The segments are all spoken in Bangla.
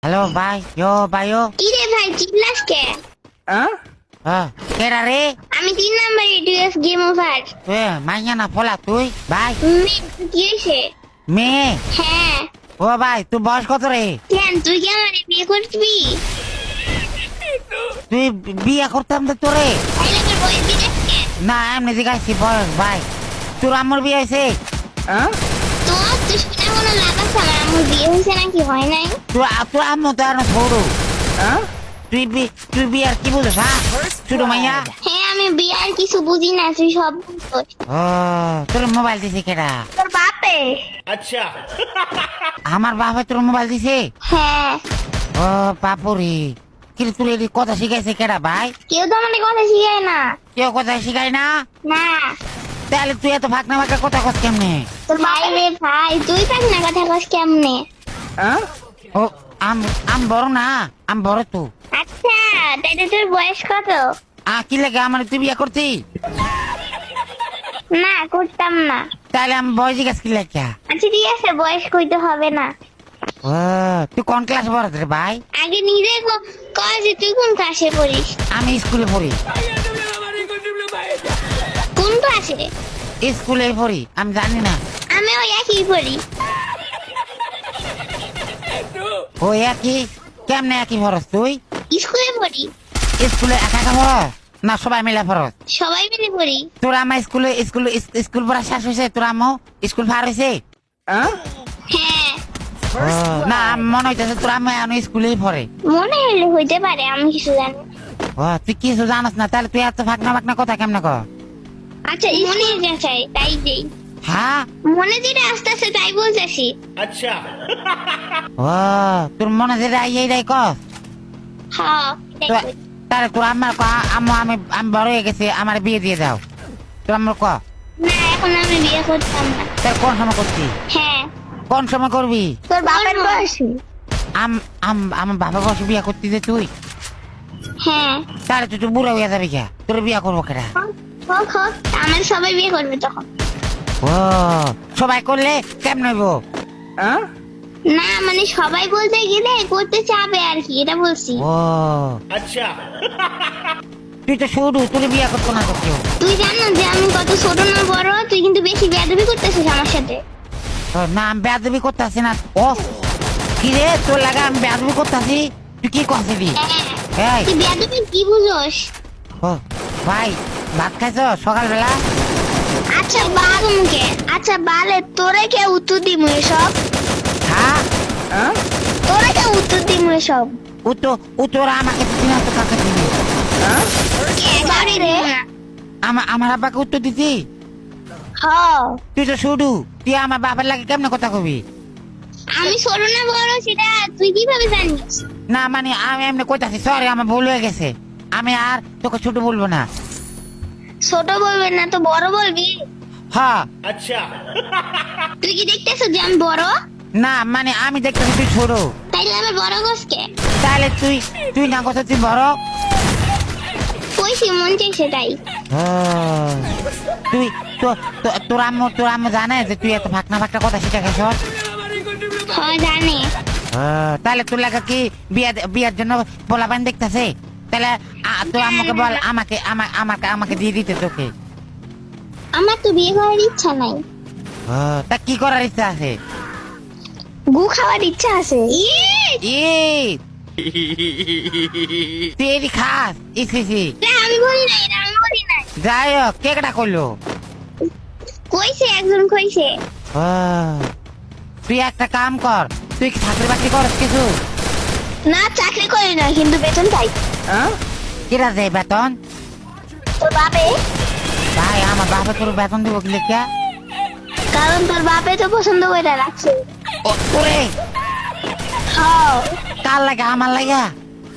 হ্যালো ভাই, ভাইও কি রে ভাই চিল্লাস কে? কেডা রে? আমি 3 নাম্বার এডিএফ গেম ওভার। তুই মাইয়া না ফলা তুই ভাই কি হয়েছে? মেয়ে? হ্যাঁ ও ভাই তুই বয়স কত রে? কেন তুই কি আমার বিয়ে করবি? তুই বিয়ে করতাম তো তোরে? তাইলে আমার বয়স জিজ্ঞেস কে? না এমনি জিজ্ঞাসি বয়স ভাই। তোর আম্মুর বিয়ে হয়েছে? তো তুই শুনে কোনো লাভ আছে? আমার বিয়ে হয়েছে নাকি হয় নাই? তোর আম্মু তো এখন সরু। তুই বিয়ার কি বুঝছ? হ্যাঁ ছোট মাইয়া। হ্যাঁ আমি বিয়ে আর কিছু বুঝি না, তুই সব বুঝছিস। ও তোর মোবাইল দিছে কেডা? তোর বাপে। अच्छा আমার বাবা তোর মোবাইল দিছে? হ্যাঁ ও বাপুরি, কিন্তু তুই এই কথা শিখাইছে কেডা ভাই? কেউ তো আমাদের কথা শিখায় না। কেউ কথা শিখাই না? না তাহলে তুই এত ফাঁকনা ফাঁকা কথা কস কেমনে? তোর ভাই রে ভাই, তুই পাস না কথা কস কেমনে? ও আম বড় না, আম বড় তো। আচ্ছা তাইলে তোর বয়স কত? কি লাগে আমার তুই বিয়ে করতি? না করতাম না। তাহলে আমি বয়স জিজ্ঞাসা কি লাগে? আচ্ছা ঠিক আছে, বয়স কইতে হবে না। ও তুই কোন ক্লাস পড়াস রে ভাই? আগে নিজে কয় তুই কোন ক্লাসে পড়িস? আমি স্কুলে পড়ি। কোন ক্লাসে? স্কুলে পড়ি, আমি জানি না। আমি ওই একই পড়ি। ও একই? কেমনে একই পড়স তুই? স্কুলে পড়ি। স্কুলে একা একা পড়স না সবাই মিলে পড়স? সবাই মিলে পড়ি। তোর আমার স্কুল পড়া শেষ হয়েছে? তোর আম্মু স্কুল পার হয়েছে? হ্যাঁ না মনে হইতেছে তোর আম্মু এখন স্কুলেই পড়ে। মনে হলে হইতে পারে, আমি কিছু জানি না। ও তুই কিছু জানাস না, তাহলে তুই এত ফাঁকনা ফাঁকনা কথা কেমনে কর? আচ্ছা মনে যা চাই তাই দেই। হ্যাঁ মনে যেটা আস্তে আস্তে তাই বলতেছি। अच्छा ও তোর মনে যেটা এইটাই কস? হ্যাঁ এটাই করি। তাহলে তোর আম্মার ক আম্মু আমি বড় হয়ে গেছি, আমার বিয়ে দিয়ে দাও। তোর আম্মুর ক না এখন আমি বিয়ে করতাম না। তার কোন সময় করছি? হ্যাঁ কোন সময় করবি? তোর বাপের বয়সী। আমার বাবা বসে বিয়ে করতে যে তুই, হ্যাঁ তাহলে তুই তো বুড়া হয়ে যাবি কে? তোর বিয়ে করবো কেটা? হোক হোক, আমার সবাই বিয়ে করবে তখন। ও সবাই করলে কেমন হইব? না মানে সবাই বলতে গেলে করতে চাবে আর কি, এটা বলছি। ও अच्छा তুই তো শুরু, তোর বিয়ে করতো না তো কেউ। তুই জানো যে আমি কত ছোট না বড়? তুই কিন্তু বেশি বেয়াদবি করতেছিস আমার সাথে। না আমি বেয়াদবি করতেছি না। ও কি রে তোর লাগা আমি বেয়াদবি করতেছি? তুই কি করছিলি? হ্যাঁ এই তুই বেয়াদবি কি বুঝোস? ও ভাই ভাত খাইছো সকালবেলা? আচ্ছা বাল মুখে, আচ্ছা বালে তোরে কে উত্তর দিমু এসব? হ্যাঁ তোরে কে উত্তর দিমু এসব? উত্তর আমাকে দিবি না তো কাকে দিবি? সরি রে। আমার আব্বাকে উত্তর দিতি? হ্যাঁ তুই তো শুধু, তুই আমার বাবার লাগে কেমনে কথা কবি? আমি ছোট না বড় সেটা তুই কিভাবে জানিস? না মানে আমি এমনি কইতাছি, সরি আমার ভুল হয়ে গেছে, আমি আর তোকে ছোট বলবো না। ছোট বলবি না তো বড় বলবি? হ্যাঁ अच्छा তুই কি দেখতেছ যে আমি বড়? না মানে আমি দেখতেছি তুই ছোট, তাইলে আমার বড় গোসকে তাহলে তুই না কথা তুই বড়। কইছি মন চাইছে তাই। ও, তুই তোর আম্মু জানে যে তুই এত ফাঁকনা ফাঁকনা কথা শিখে গেছ? হ্যাঁ জানে। তাহলে তোর লাগা কি বিয়ার জন্য পোলাপান দেখতেছে? তাহলে তোর আম্মুকে বল আমাকে দিয়ে দিতে তোকে। আমার তো বিয়ে করার ইচ্ছা নাই। তা কি করার ইচ্ছা আছে? গু খাওয়ার ইচ্ছা আছে। তুই এটি খাস? ইসি আমি বলি নাই, এটা আমি বলি নাই। যাই হোক, কে কেটা করলো? কইছে একজন কইছে। তুই একটা কাম কর, তুই কি চাকরি বাকরি করস কিছু? না চাকরি করি না কিন্তু বেতন পাই। কিরা দেয় বেতন? তোর বাপে। ভাই আমার বাবা তোর বেতন দিব কি লেখা? কারণ তোর বাপে তো পছন্দ করে রাখছে। ও তোরে হ্যাঁ কার লাগে? আমার লাগা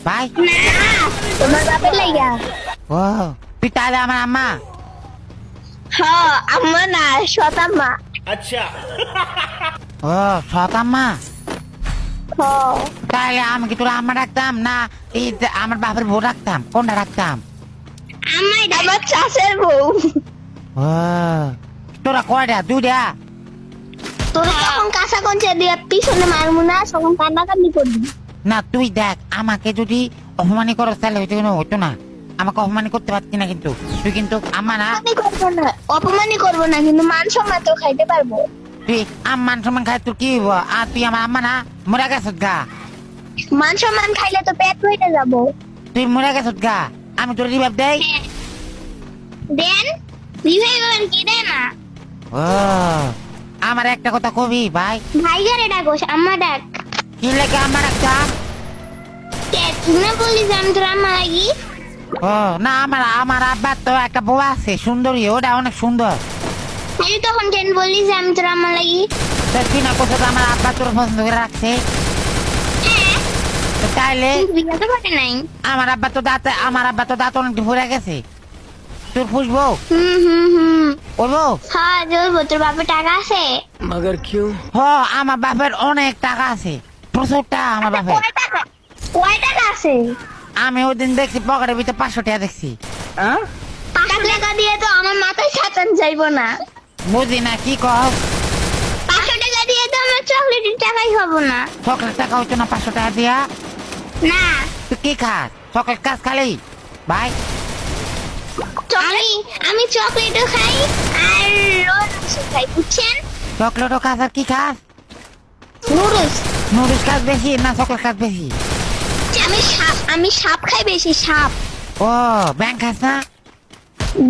ভাই? না তোমার বাপের লাইগা। ও তুই তাহলে আমার আম্মা? হ্যাঁ আম্মা না শতাম্মা। अच्छा ও সৎ আম্মা? হ্যাঁ তাহলে আমি কি তোর আম্মা রাখতাম না এই যে আমার বাপের বউ রাখতাম? কোনটা রাখতাম? আম্মাই আমার চাষের বউ। ও তোরা কয়টা? দুইটা? তোর যখন কাঁচা কঞ্চা দিয়ে পিছনে মারমু না তখন কান্নাকান্নি করবি। না তুই দেখ আমাকে যদি অপমানি করো তাহলে হয়তো কোনো হতো না, আমাকে অপমানি করতে পারছি না কিন্তু তুই কিন্তু আম্মা না, অপমানই করবো না কিন্তু মান সম্মান তো খাইতে পারবো। তুই আম্মান সম্মান খাই তোর কি হইব? আর তুই আমার আম্মা না, মরে গেছত গা, মান সম্মান খাইলে তো পেট হইতে যাবো। তুই মরে গেছত গা, আমি তোর রিভাব দেই। দেন রিভাইভার কি দেয় না? ও আমার একটা কথা কবি ভাই, ভাইগারে ডাকোস আম্মা ডাক। কি লেগে আমার একটা, কে তুই না বলিস আমি তোর আম্মা লাগি? ও না আমার আমার আব্বার তো একটা বউ আছে সুন্দরী, ওটা অনেক সুন্দর। তুই তখন কেন বলিস আমি তোর আম্মা লাগি? তো তুই না কোথাও আমার আব্বা তোর পছন্দ করে রাখছে, হ্যাঁ তো তাইলে বিয়ে তো পারে নাই। আমার আব্বা তো দাঁত অনেক ভরে গেছে, তোর ফুসবো হুম ওরবো। হ্যাঁ জলবো, তোর বাপের টাকা আছে? मगर क्यों? হ আমার বাপের অনেক টাকা আছে, প্রচুর টাকা আমার বাপের। কয় টাকা আছে? আমি ওই দিন দেখছি পকেটের ভিতরে 500 টাকা দেখছি। 500 টাকা দিয়ে তো আমার মাথায় ছাতান যাইবো না। বুঝি না কি কর, 500 টাকা দিয়ে তো আমার চকলেটের টাকাই হবো না। চকলেট টাকা হইতো না 500 টাকা দিয়া, না তুই কি খাস চকলেট কাজ খালি ভাই? আমি চকলেটও খাই আর রোলসও খাই, বুঝছেন? চকলেটও খাস আর কি খাস? নুডলস। নুডলস খাস বেশি না চকলেট খাস বেশি? আমি সাপ খাই বেশি, সাপ। ও ব্যাং খাস না?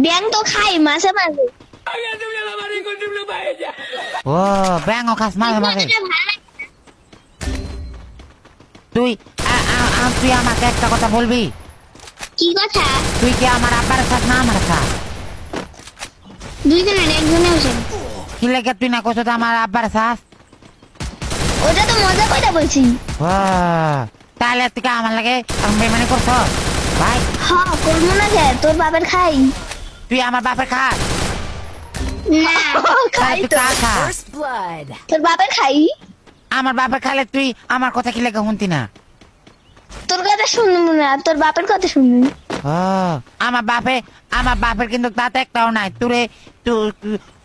ব্যাং তো খাই মাঝে মাঝে। ও ব্যাংও খাস মাঝে মাঝে? এটা ভালো লাগে। তুই তুই আমাকে একটা কথা বলবি, কি কথা? তুই কি আমার আব্বার খাস না আমার খাস? দুইজনের একজনে বসে। কি লেগে তুই না কোথাও আমার আব্বার খাস? ওটা তো মজা করে বলছি। ও তাহলে তুই কি আমার লাগে বেমানি করছ ভাই? হ্যাঁ করবো না যে, তোর বাপের খাই তুই আমার বাপের খাস? না তাহলে তুই কার খাস? First blood. তোর বাপের খাই। আমার বাপের খালে তুই আমার কথা কি লেগে শুনতি না? তোর কথা শুনবো না, তোর বাপের কথা শুনবি। ও আমার বাপের কিন্তু তাতে একটাও নাই,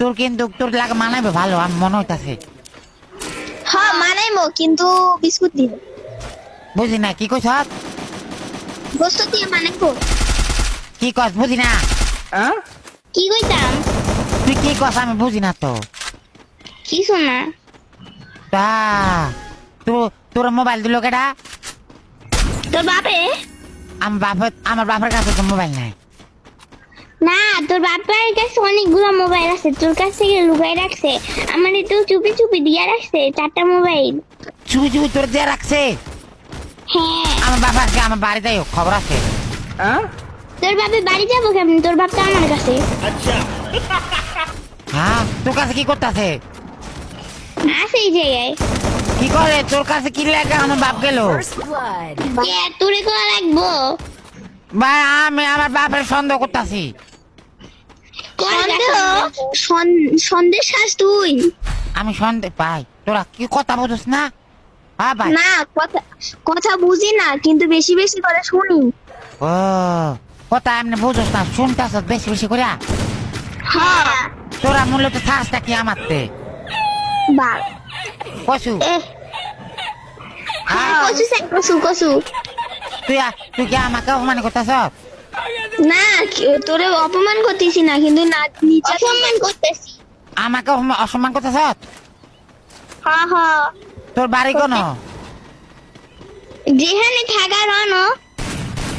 তোর কিন্তু তোর লাগে মানাবে ভালো আমার মনে হইতাছে। হ্যাঁ মানাইমো কিন্তু বিস্কুট দিব। বুঝি না কি কইছ, গোস্ত দিয়ে মানাইবো। কি কস বুঝি না, কি কইতাম? তুই কি কস আমি বুঝি না তো। কিছু না। তা তোর মোবাইল দিল কেডা? তোর বাপে? আমার বাপের কাছে তো মোবাইল নাই। না তোর বাপের কাছে অনেকগুলো মোবাইল আছে, তোর কাছ থেকে লুকাই রাখছে। আমার তো চুপি চুপি দিয়ে রাখছে 4টা মোবাইল। চুপি চুপি তোর দিয়ে রাখছে? হ্যাঁ আমার বাবাকে আমার বাড়িতে খবর আছে। তোর বাপে বাড়ি যাবো কেমন? তোর বাপ তো আমার কাছে। अच्छा হ্যাঁ তোর কাছে কি করতেছে? আছে এই জায়গায়। কি করে তোর কাছে কি লাগে আমার বাপ গেল? First blood. কে তোরে কোয়া লাগবো? ভাই আমি আমার বাপের সন্দেহ করতেছি। সন্দেশ খাস তুই? আমি সন্দেহ পাই, তোরা কি কথা বুঝছ না? হ্যাঁ ভাই। না কথা বুঝি না কিন্তু বেশি বেশি করে শুনি। ও কথা এমনি বুঝছ না, শুনতেছ বেশি বেশি করে। হ্যাঁ তোরা মূলত শ্বাসটা কি আমারতে বাল কসু? হ্যাঁ কসু কসু কসু। তুই কি আমাকে অপমান করতেছ? না তোরে অপমান করতেছি না কিন্তু না নিচে অপমান করতেছি। আমাকে অসম্মান করতেছ? হ্যাঁ হ্যাঁ তোর বাড়ি কোন? যেখানে থাকা রনো।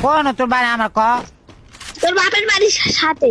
কোন তোর বাড়ি আমার ক? তোর বাপের বাড়ির সাথে।